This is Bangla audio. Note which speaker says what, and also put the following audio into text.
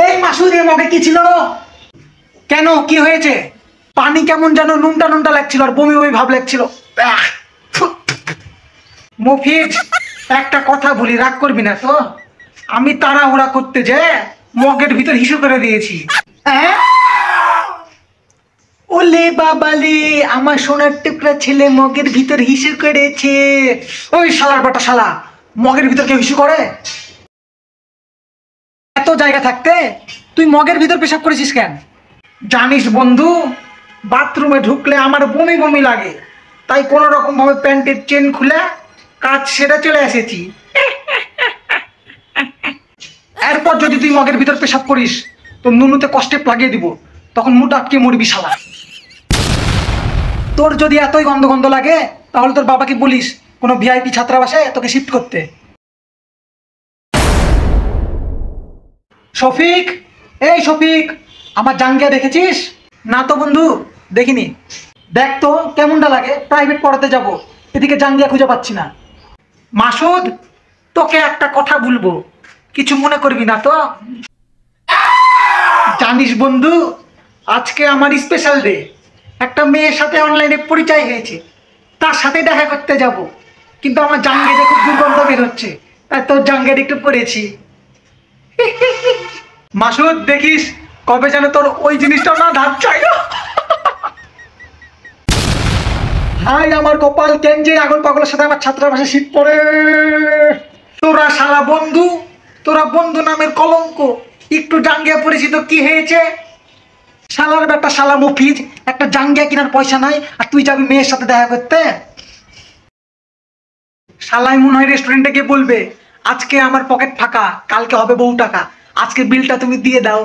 Speaker 1: এই মাসুদ, এর মগে কি ছিল? কেন, কি হয়েছে? পানি কেমন যেন নুনটা নুনটা লাগছিল আর বমি বমি ভাব লাগছিল। মফিজ, একটা কথা বলি, রাগ করবি না তো? আমি তাড়াহুড়া করতে যে মগের ভিতর হিসু করে দিয়েছি। ওলে বাবালে, আমার সোনার টুকরা ছেলে মগের ভিতর হিসু করেছে। ওই শালার বাটা শালা, মগের ভিতর কেউ হিসু করে? এত জায়গা থাকতে তুই মগের ভিতর পেশাব করেছিস কেন? জানিস বন্ধু, বাথরুমে ঢুকলে আমার বমি বমি লাগে, তাই কোন রকম ভাবে প্যান্টের চেন খুলে কাজ সেরে চলে এসেছি। এরপর যদি তুই মগের ভিতর পেশাব করিস তো নুনুতে কষ্টে লাগিয়ে দিব, তখন মুখ আটকে মরবি শালা। তোর যদি এতই গন্ধ গন্ধ লাগে তাহলে তোর বাবাকে বলিস কোনো ভিআইপি ছাত্রাবাসে তোকে শিফট করতে। শফিক, এই শফিক, আমার জাঙ্গিয়া দেখেছিস? না তো বন্ধু, দেখিনি। দেখ তো কেমনটা লাগে, প্রাইভেট পড়াতে যাব, এদিকে জাঙ্গিয়া খুঁজে পাচ্ছি না। মাসুদ, তোকে একটা কথা বলবো, কিছু মনে করবি না তো? জানিস বন্ধু, আজকে আমার স্পেশাল ডে। একটা মেয়ের সাথে অনলাইনে পরিচয় হয়েছে, তার সাথে দেখা করতে যাব, কিন্তু আমার জাঙ্গিয়াতে খুব দুর্গন্ধ বের হচ্ছে, তাই তোর জাঙ্গিয়াটা একটু পরেছি। মাসুদ, দেখিস কবে যেন তোর ওই জিনিসটা না ধার চাই। হাই আমার কপাল, কেন যে আগল পাগলের সাথে আমার ছাত্রাবাসে শীত পড়ে। তোরা শালা বন্ধু, তোরা বন্ধু নামের কলঙ্ক। একটু জাঙ্গিয়া পরেছি তো কি হয়েছে? শালার ব্যাপার শালা মফিজ, একটা জাঙ্গিয়া কেনার পয়সা নাই আর তুই যাবি মেয়ের সাথে দেখা করতে? শালাই মনে হয় রেস্টুরেন্টে গিয়ে বলবে আজকে আমার পকেট ফাঁকা, কালকে হবে বহু টাকা, আজকে বিলটা তুমি দিয়ে দাও।